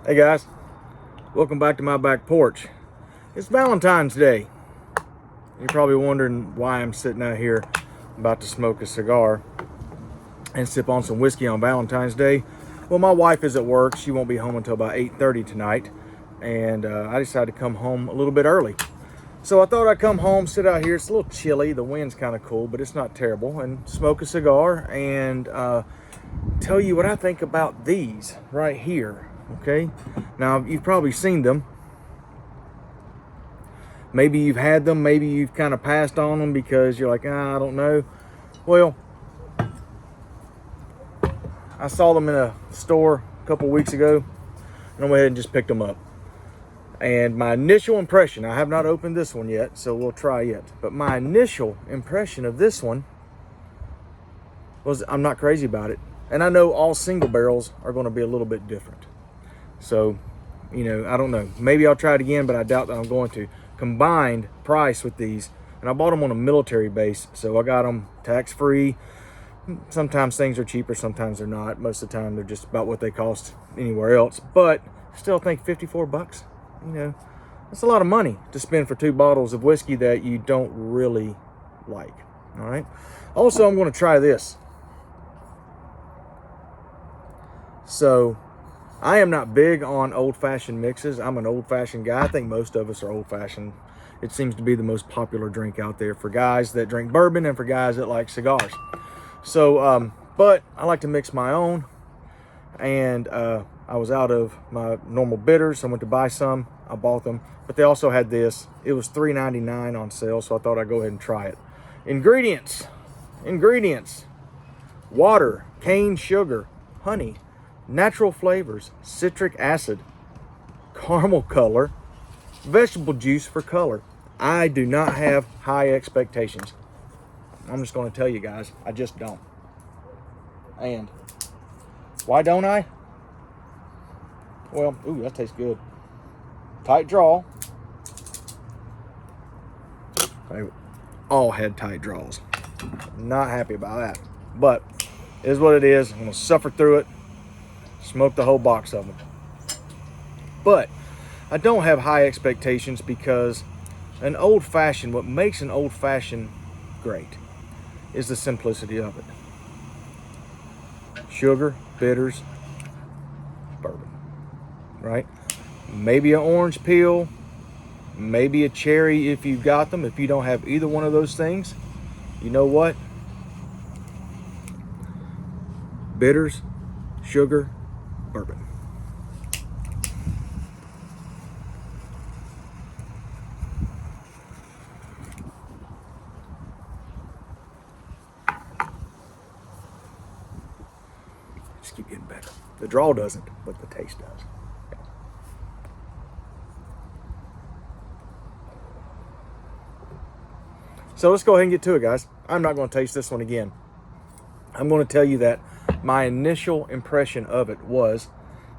Hey guys, welcome back to my back porch. It's Valentine's Day. You're probably wondering why I'm sitting out here about to smoke a cigar and sip on some whiskey on Valentine's Day. Well, my wife is at work. She won't be home until about 8:30 tonight, and I decided to come home a little bit early. So I thought I'd come home, sit out here. It's a little chilly. The wind's kind of cool, but it's not terrible, and smoke a cigar and tell you what I think about these right here. Okay, now you've probably seen them. Maybe you've had them, maybe you've kind of passed on them because you're like, I don't know. Well, I saw them in a store a couple weeks ago, and I went ahead and just picked them up. And my initial impression, I have not opened this one yet, so we'll try it. But my initial impression of this one was I'm not crazy about it. And I know all single barrels are going to be a little bit different. So, I don't know. Maybe I'll try it again, but I doubt that I'm going to. Combined price with these, and I bought them on a military base, so I got them tax-free. Sometimes things are cheaper, sometimes they're not. Most of the time they're just about what they cost anywhere else, but still think 54 bucks, that's a lot of money to spend for 2 bottles of whiskey that you don't really like. All right. Also, I'm going to try this. So I am not big on old-fashioned mixes. I'm an old-fashioned guy. I think most of us are old-fashioned. It seems to be the most popular drink out there for guys that drink bourbon and for guys that like cigars. So, but I like to mix my own. And I was out of my normal bitters. I went to buy some. I bought them. But they also had this. It was $3.99 on sale, so I thought I'd go ahead and try it. Ingredients. Water, cane sugar, honey, natural flavors, citric acid, caramel color, vegetable juice for color. I do not have high expectations. I'm just going to tell you guys, I just don't. And why don't I? Well, ooh, that tastes good. Tight draw. They all had tight draws. Not happy about that. But it is what it is. I'm going to suffer through it. Smoke the whole box of them. But I don't have high expectations because an old-fashioned, what makes an old-fashioned great is the simplicity of it. Sugar, bitters, bourbon, right? Maybe an orange peel, maybe a cherry if you've got them. If you don't have either one of those things, you know what? Bitters, sugar, bourbon. Just keep getting better. The draw doesn't, but the taste does. So let's go ahead and get to it, guys. I'm not going to taste this one again. I'm going to tell you that my initial impression of it was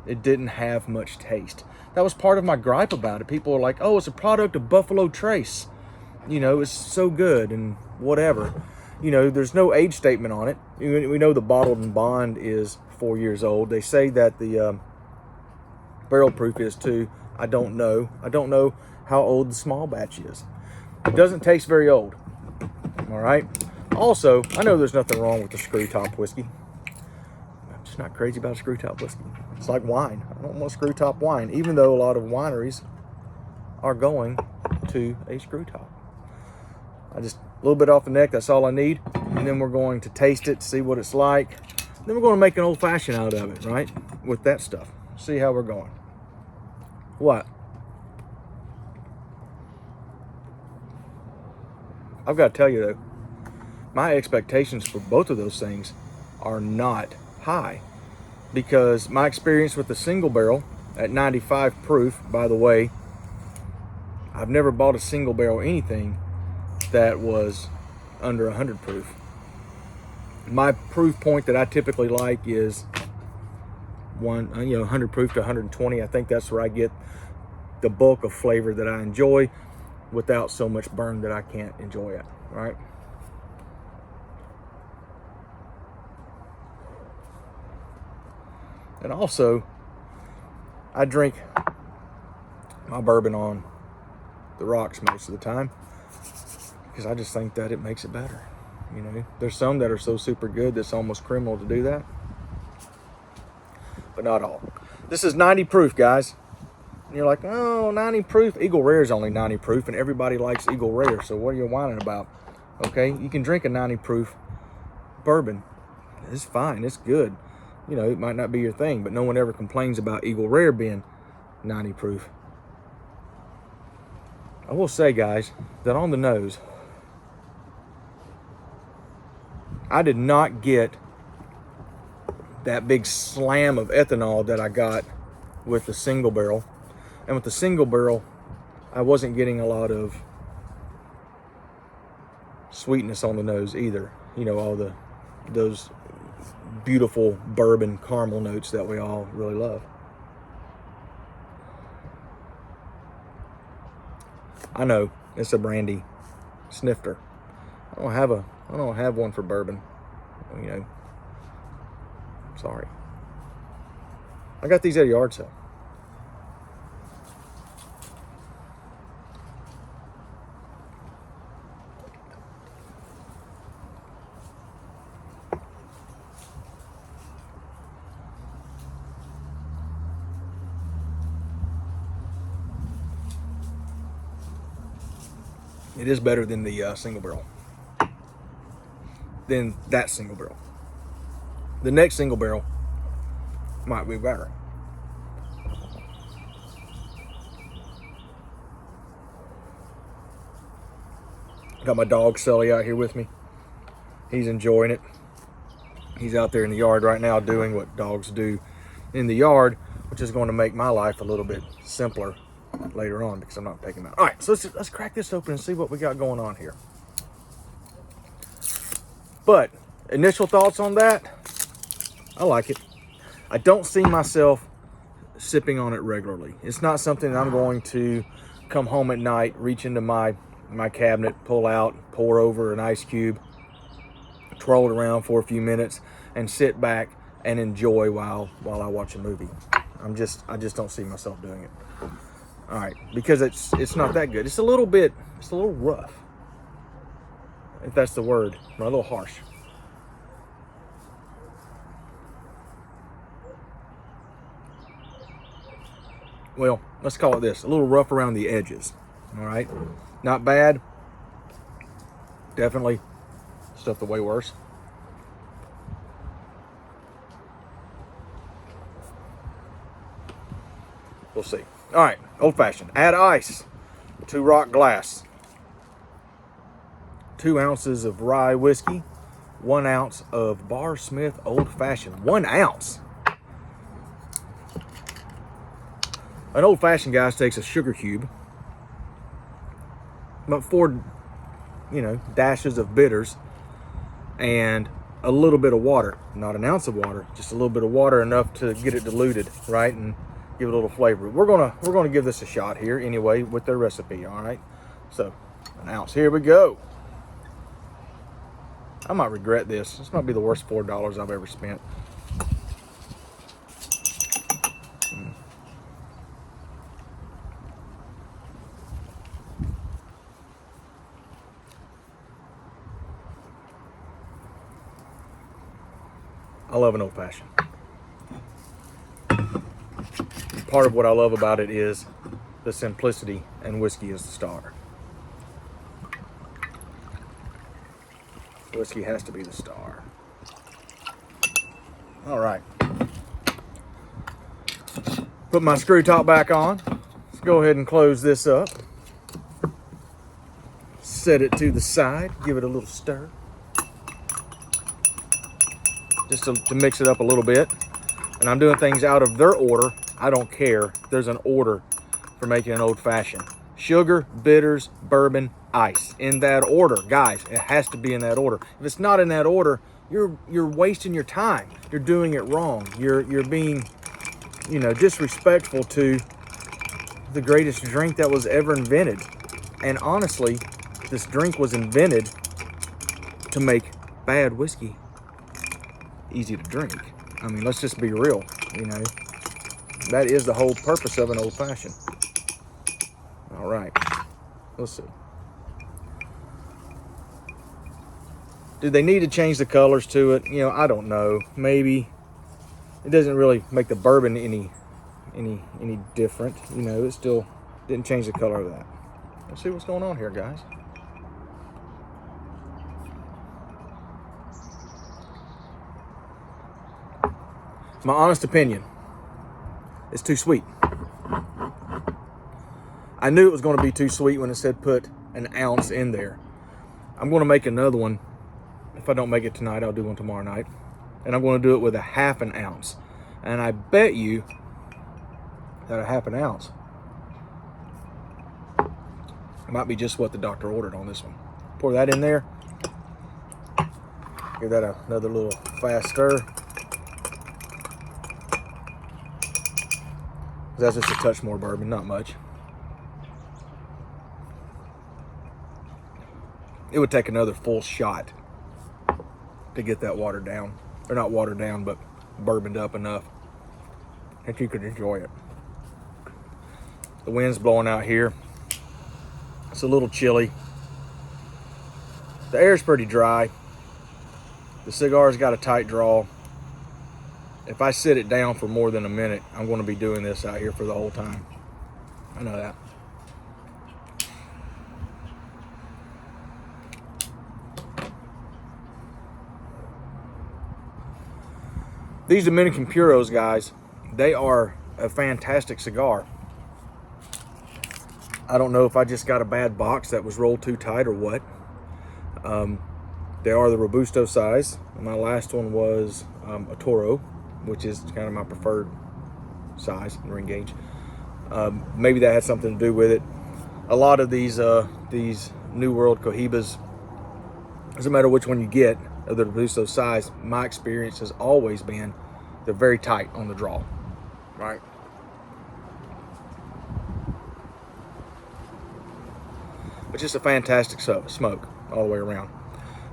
it didn't have much taste. That was part of my gripe about it. People are like, oh, it's a product of Buffalo Trace. It's so good and whatever. There's no age statement on it. We know the bottled and bond is 4 years old. They say that the barrel proof is too. I don't know. I don't know how old the small batch is. It doesn't taste very old. All right. Also, I know there's nothing wrong with the screw top whiskey. I'm just not crazy about screw top whiskey. It's like wine. I don't want screw top wine, even though a lot of wineries are going to a screw top. I just, a little bit off the neck, that's all I need. And then we're going to taste it, see what it's like. Then we're going to make an old fashioned out of it, right? With that stuff. See how we're going. What? I've got to tell you though, my expectations for both of those things are not high, because my experience with the single barrel at 95 proof, by the way, I've never bought a single barrel anything that was under 100 proof. My proof point that I typically like is 100 proof to 120. I think that's where I get the bulk of flavor that I enjoy without so much burn that I can't enjoy it, right? And also, I drink my bourbon on the rocks most of the time because I just think that it makes it better. You know, there's some that are so super good that's almost criminal to do that, but not all. This is 90 proof, guys. And you're like, oh, 90 proof? Eagle Rare is only 90 proof, and everybody likes Eagle Rare, so what are you whining about? Okay, you can drink a 90 proof bourbon. It's fine, it's good. You know, it might not be your thing, but no one ever complains about Eagle Rare being 90 proof. I will say, guys, that on the nose, I did not get that big slam of ethanol that I got with the single barrel. And with the single barrel, I wasn't getting a lot of sweetness on the nose either. You know, all those beautiful bourbon caramel notes that we all really love. I know it's a brandy snifter. I don't have one for bourbon. You know, sorry. I got these at a yard sale. It is better than the single barrel. Than that single barrel. The next single barrel might be better. Got my dog Sully out here with me. He's enjoying it. He's out there in the yard right now doing what dogs do in the yard, which is going to make my life a little bit simpler later on because I'm not taking him out. All right, so let's crack this open and see what we got going on here. But initial thoughts on that, I like it. I don't see myself sipping on it regularly. It's not something that I'm going to come home at night, reach into my cabinet, pull out, pour over an ice cube, twirl it around for a few minutes, and sit back and enjoy while I watch a movie. I just don't see myself doing it. All right, because it's not that good. It's a little rough, if that's the word, or a little harsh. Well, let's call it this, a little rough around the edges. All right, not bad. Definitely stuff the way worse. We'll see. All right, old fashioned. Add ice to rock glass. 2 ounces of rye whiskey. 1 ounce of Barsmith old fashioned. 1 ounce. An old fashioned, guys, takes a sugar cube, about 4, dashes of bitters, and a little bit of water. Not an ounce of water, just a little bit of water, enough to get it diluted, right, and give it a little flavor. We're gonna give this a shot here anyway with their recipe. All right, so 1 ounce. Here we go. I might regret this. This might be the worst $4 I've ever spent. I love an old fashioned. Part of what I love about it is the simplicity, and whiskey is the star. Whiskey has to be the star. All right. Put my screw top back on. Let's go ahead and close this up. Set it to the side. Give it a little stir. Just to mix it up a little bit. And I'm doing things out of their order. I don't care. There's an order for making an old fashioned. Sugar, bitters, bourbon, ice. In that order, guys. It has to be in that order. If it's not in that order, you're wasting your time. You're doing it wrong. You're being, disrespectful to the greatest drink that was ever invented. And honestly, this drink was invented to make bad whiskey easy to drink. I mean, let's just be real, that is the whole purpose of an old-fashioned. All right, let's see. Do they need to change the colors to it? You know, I don't know. Maybe. It doesn't really make the bourbon any different. You know, it still didn't change the color of that. Let's see what's going on here, guys. My honest opinion, it's too sweet. I knew it was going to be too sweet when it said put an ounce in there. I'm going to make another one. If I don't make it tonight, I'll do one tomorrow night. And I'm going to do it with a half an ounce. And I bet you that a half an ounce might be just what the doctor ordered on this one. Pour that in there. Give that another little fast stir. That's just a touch more bourbon, not much. It would take another full shot to get that watered down. Or not watered down, but bourboned up enough that you could enjoy it. The wind's blowing out here. It's a little chilly. The air's pretty dry. The cigar's got a tight draw. If I sit it down for more than a minute, I'm going to be doing this out here for the whole time. I know that. These Dominican Puros, guys, they are a fantastic cigar. I don't know if I just got a bad box that was rolled too tight or what. They are the Robusto size. My last one was a Toro, which is kind of my preferred size and ring gauge. Maybe that had something to do with it. A lot of these New World Cohibas, doesn't matter which one you get of the Robusto size, my experience has always been they're very tight on the draw, right? But just a fantastic smoke all the way around.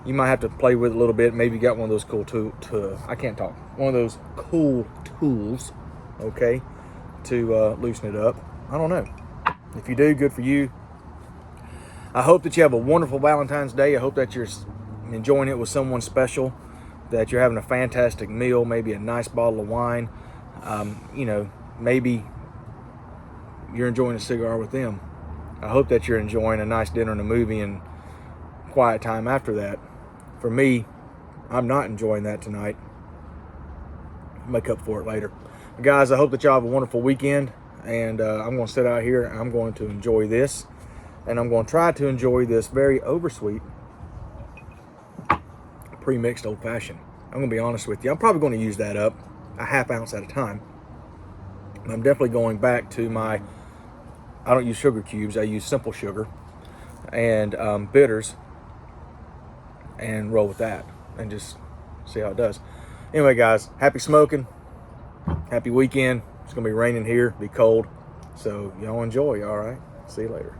You might have to play with it a little bit. Maybe you got one of those cool one of those cool tools, okay, to loosen it up. I don't know. If you do, good for you. I hope that you have a wonderful Valentine's Day. I hope that you're enjoying it with someone special, that you're having a fantastic meal, maybe a nice bottle of wine. You know, maybe you're enjoying a cigar with them. I hope that you're enjoying a nice dinner and a movie and quiet time after that. For me, I'm not enjoying that tonight. I'll make up for it later. Guys, I hope that y'all have a wonderful weekend, and I'm going to sit out here and I'm going to enjoy this, and I'm going to try to enjoy this very oversweet pre-mixed old-fashioned. I'm going to be honest with you. I'm probably going to use that up a half ounce at a time. I'm definitely going back to my, I don't use sugar cubes, I use simple sugar and bitters, and roll with that and just see how it does. Anyway, guys, happy smoking, happy weekend. It's gonna be raining here, be cold, so y'all enjoy. All right, see you later.